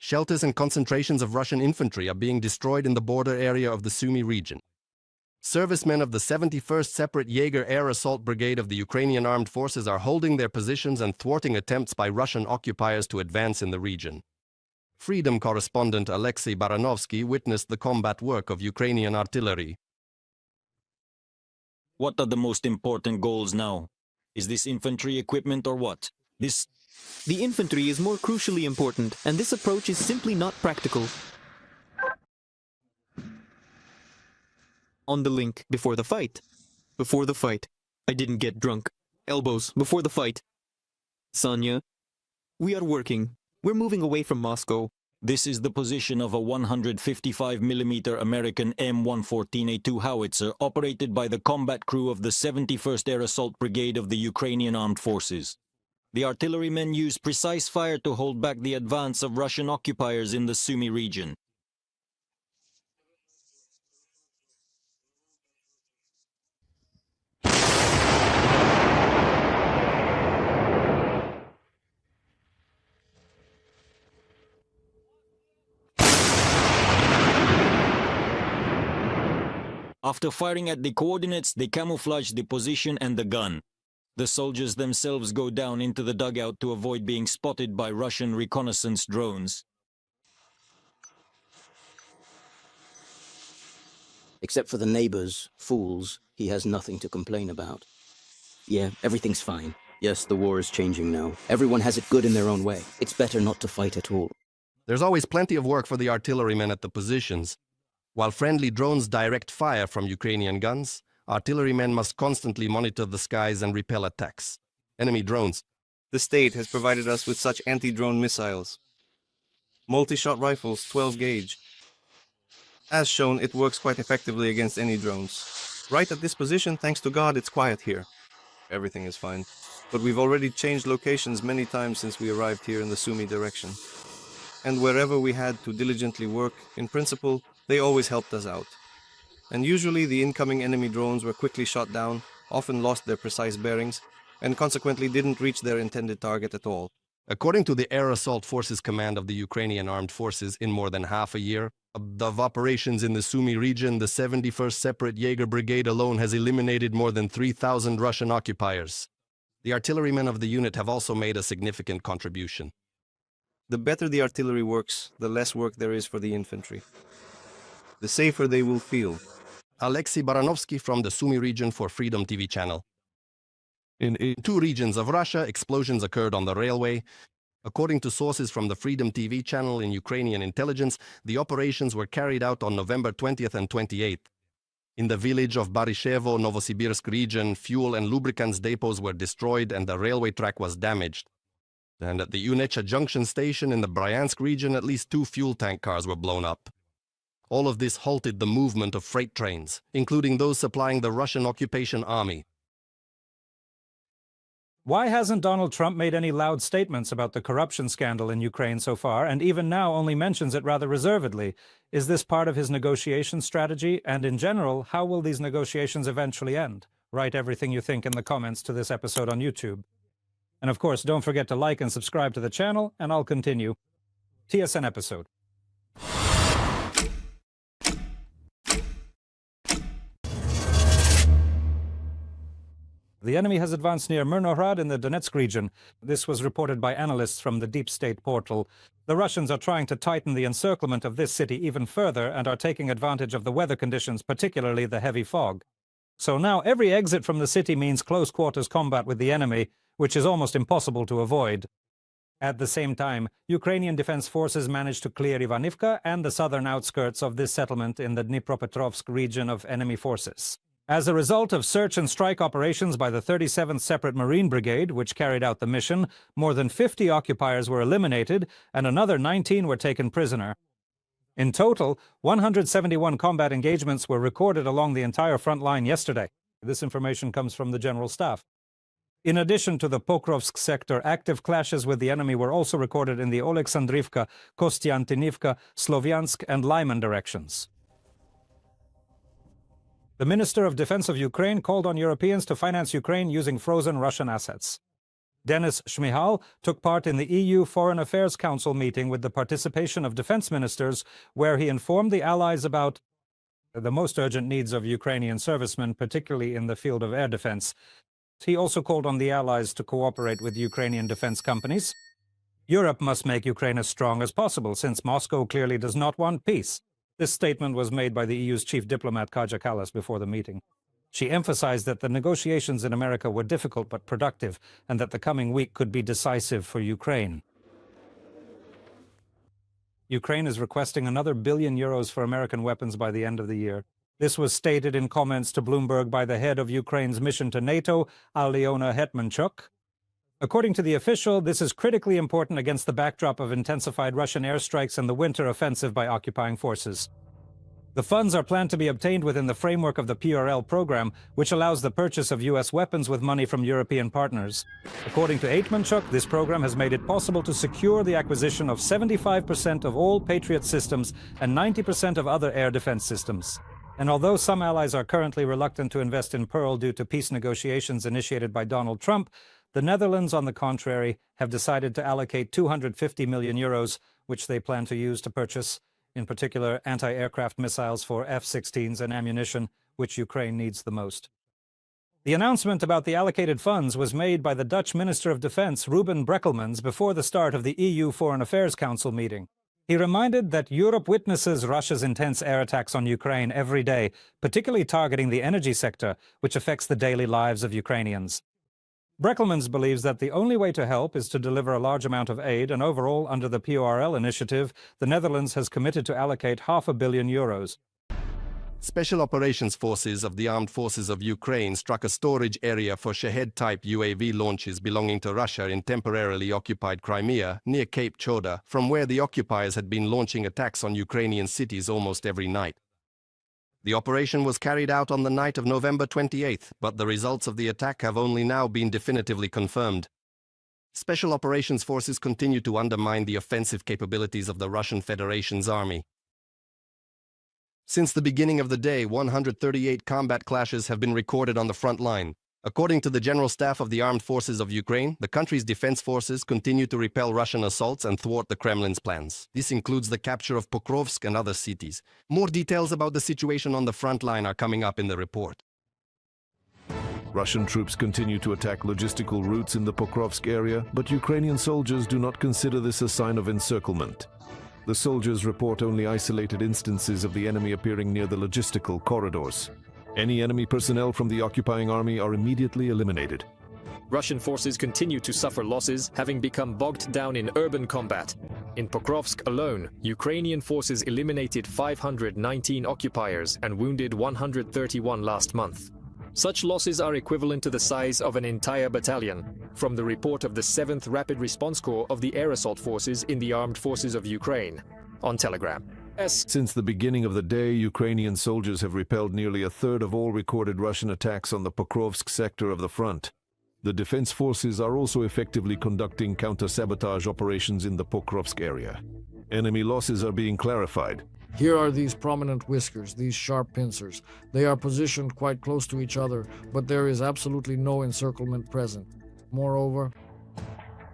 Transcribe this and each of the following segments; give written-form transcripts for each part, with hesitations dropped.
Shelters and concentrations of Russian infantry are being destroyed in the border area of the Sumy region. Servicemen of the 71st Separate Jaeger Air Assault Brigade of the Ukrainian Armed Forces are holding their positions and thwarting attempts by Russian occupiers to advance in the region. Freedom correspondent Alexei Baranovsky witnessed the combat work of Ukrainian artillery. What are the most important goals now? Is this infantry equipment or what? The infantry is more crucially important, and this approach is simply not practical. On the link, before the fight. Before the fight. I didn't get drunk. Elbows, before the fight. Sonia, we are working. We're moving away from Moscow. This is the position of a 155mm American M114A2 howitzer operated by the combat crew of the 71st Air Assault Brigade of the Ukrainian Armed Forces. The artillerymen use precise fire to hold back the advance of Russian occupiers in the Sumy region. After firing at the coordinates, they camouflage the position and the gun. The soldiers themselves go down into the dugout to avoid being spotted by Russian reconnaissance drones. Except for the neighbors, fools, he has nothing to complain about. Yeah, everything's fine. Yes, the war is changing now. Everyone has it good in their own way. It's better not to fight at all. There's always plenty of work for the artillerymen at the positions. While friendly drones direct fire from Ukrainian guns, artillerymen must constantly monitor the skies and repel attacks. Enemy drones. The state has provided us with such anti-drone missiles. Multi-shot rifles, 12 gauge. As shown, it works quite effectively against any drones. Right at this position, thanks to God, it's quiet here. Everything is fine. But we've already changed locations many times since we arrived here in the Sumy direction. And wherever we had to diligently work, in principle, they always helped us out. And usually the incoming enemy drones were quickly shot down, often lost their precise bearings, and consequently didn't reach their intended target at all. According to the Air Assault Forces Command of the Ukrainian Armed Forces, in more than half a year of operations in the Sumy region, the 71st Separate Jaeger Brigade alone has eliminated more than 3,000 Russian occupiers. The artillerymen of the unit have also made a significant contribution. The better the artillery works, the less work there is for the infantry. The safer they will feel. Alexei Baranovsky from the Sumy region for Freedom TV channel. In two regions of Russia, explosions occurred on the railway. According to sources from the Freedom TV channel in Ukrainian intelligence, the operations were carried out on November 20th and 28th. In the village of Barishevo, Novosibirsk region, fuel and lubricants depots were destroyed and the railway track was damaged. And at the Unecha junction station in the Bryansk region, at least 2 fuel tank cars were blown up. All of this halted the movement of freight trains, including those supplying the Russian occupation army. Why hasn't Donald Trump made any loud statements about the corruption scandal in Ukraine so far, and even now only mentions it rather reservedly? Is this part of his negotiation strategy? And in general, how will these negotiations eventually end? Write everything you think in the comments to this episode on YouTube. And of course, don't forget to like and subscribe to the channel, and I'll continue. TSN episode. The enemy has advanced near Myrnohrad in the Donetsk region. This was reported by analysts from the Deep State portal. The Russians are trying to tighten the encirclement of this city even further and are taking advantage of the weather conditions, particularly the heavy fog. So now every exit from the city means close quarters combat with the enemy, which is almost impossible to avoid. At the same time, Ukrainian defense forces managed to clear Ivanivka and the southern outskirts of this settlement in the Dnipropetrovsk region of enemy forces. As a result of search and strike operations by the 37th Separate Marine Brigade, which carried out the mission, more than 50 occupiers were eliminated and another 19 were taken prisoner. In total, 171 combat engagements were recorded along the entire front line yesterday. This information comes from the General Staff. In addition to the Pokrovsk sector, active clashes with the enemy were also recorded in the Oleksandrivka, Kostiantynivka, Slovyansk and Lyman directions. The Minister of Defense of Ukraine called on Europeans to finance Ukraine using frozen Russian assets. Denis Shmyhal took part in the EU Foreign Affairs Council meeting with the participation of defense ministers, where he informed the allies about the most urgent needs of Ukrainian servicemen, particularly in the field of air defense. He also called on the allies to cooperate with Ukrainian defense companies. Europe must make Ukraine as strong as possible, since Moscow clearly does not want peace. This statement was made by the EU's chief diplomat Kaja Kallas before the meeting. She emphasized that the negotiations in America were difficult but productive, and that the coming week could be decisive for Ukraine. Ukraine is requesting another €1 billion for American weapons by the end of the year. This was stated in comments to Bloomberg by the head of Ukraine's mission to NATO, Alyona Hetmanchuk. According to the official, this is critically important against the backdrop of intensified Russian airstrikes and the winter offensive by occupying forces. The funds are planned to be obtained within the framework of the PRL program, which allows the purchase of U.S. weapons with money from European partners. According to Hetmanchuk, this program has made it possible to secure the acquisition of 75% of all Patriot systems and 90% of other air defense systems. And although some allies are currently reluctant to invest in Pearl due to peace negotiations initiated by Donald Trump, the Netherlands, on the contrary, have decided to allocate €250 million, which they plan to use to purchase, in particular, anti-aircraft missiles for F-16s and ammunition, which Ukraine needs the most. The announcement about the allocated funds was made by the Dutch Minister of Defense, Ruben Brekelmans, before the start of the EU Foreign Affairs Council meeting. He reminded that Europe witnesses Russia's intense air attacks on Ukraine every day, particularly targeting the energy sector, which affects the daily lives of Ukrainians. Brekelmans believes that the only way to help is to deliver a large amount of aid, and overall, under the PRL initiative, the Netherlands has committed to allocate €500 million. Special Operations Forces of the Armed Forces of Ukraine struck a storage area for Shahed-type UAV launches belonging to Russia in temporarily occupied Crimea, near Cape Choda, from where the occupiers had been launching attacks on Ukrainian cities almost every night. The operation was carried out on the night of November 28th, but the results of the attack have only now been definitively confirmed. Special Operations Forces continue to undermine the offensive capabilities of the Russian Federation's army. Since the beginning of the day, 138 combat clashes have been recorded on the front line. According to the General Staff of the Armed Forces of Ukraine, the country's defense forces continue to repel Russian assaults and thwart the Kremlin's plans. This includes the capture of Pokrovsk and other cities. More details about the situation on the front line are coming up in the report. Russian troops continue to attack logistical routes in the Pokrovsk area, but Ukrainian soldiers do not consider this a sign of encirclement. The soldiers report only isolated instances of the enemy appearing near the logistical corridors. Any enemy personnel from the occupying army are immediately eliminated. Russian forces continue to suffer losses, having become bogged down in urban combat. In Pokrovsk alone, Ukrainian forces eliminated 519 occupiers and wounded 131 last month. Such losses are equivalent to the size of an entire battalion, from the report of the 7th Rapid Response Corps of the Air Assault Forces in the Armed Forces of Ukraine, on Telegram. Since the beginning of the day, Ukrainian soldiers have repelled nearly a third of all recorded Russian attacks on the Pokrovsk sector of the front. The defense forces are also effectively conducting counter-sabotage operations in the Pokrovsk area. Enemy losses are being clarified. Here are these prominent whiskers, these sharp pincers. They are positioned quite close to each other, but there is absolutely no encirclement present. Moreover,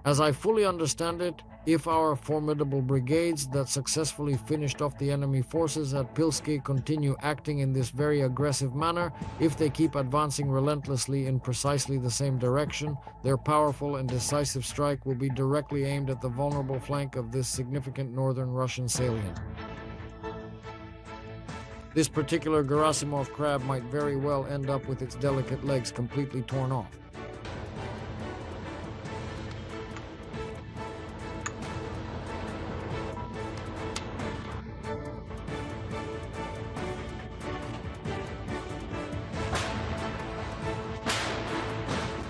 as I fully understand it, if our formidable brigades that successfully finished off the enemy forces at Pilsky continue acting in this very aggressive manner, if they keep advancing relentlessly in precisely the same direction, their powerful and decisive strike will be directly aimed at the vulnerable flank of this significant northern Russian salient. This particular Gerasimov crab might very well end up with its delicate legs completely torn off.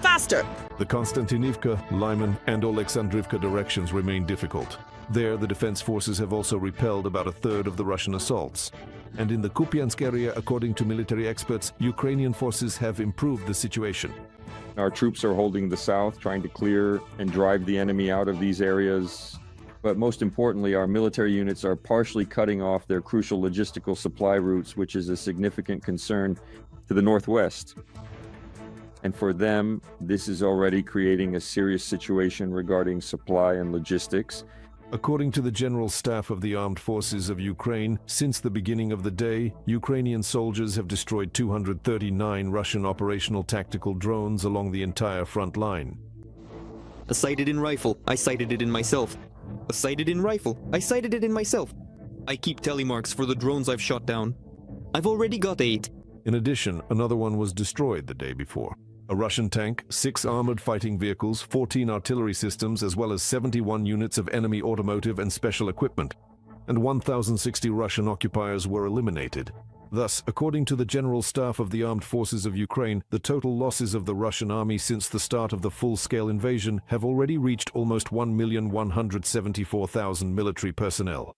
Faster! The Konstantinivka, Lyman, and Oleksandrivka directions remain difficult. There, the defense forces have also repelled about a third of the Russian assaults. And in the Kupiansk area, according to military experts, Ukrainian forces have improved the situation. Our troops are holding the south, trying to clear and drive the enemy out of these areas. But most importantly, our military units are partially cutting off their crucial logistical supply routes, which is a significant concern to the northwest. And for them, this is already creating a serious situation regarding supply and logistics. According to the General Staff of the Armed Forces of Ukraine, since the beginning of the day, Ukrainian soldiers have destroyed 239 Russian operational tactical drones along the entire front line. A sighted in rifle, I sighted it in myself. A sighted in rifle, I sighted it in myself. I keep telemarks for the drones I've shot down. I've already got 8. In addition, another one was destroyed the day before. A Russian tank, 6 armored fighting vehicles, 14 artillery systems, as well as 71 units of enemy automotive and special equipment, and 1,060 Russian occupiers were eliminated. Thus, according to the General Staff of the Armed Forces of Ukraine, the total losses of the Russian army since the start of the full-scale invasion have already reached almost 1,174,000 military personnel.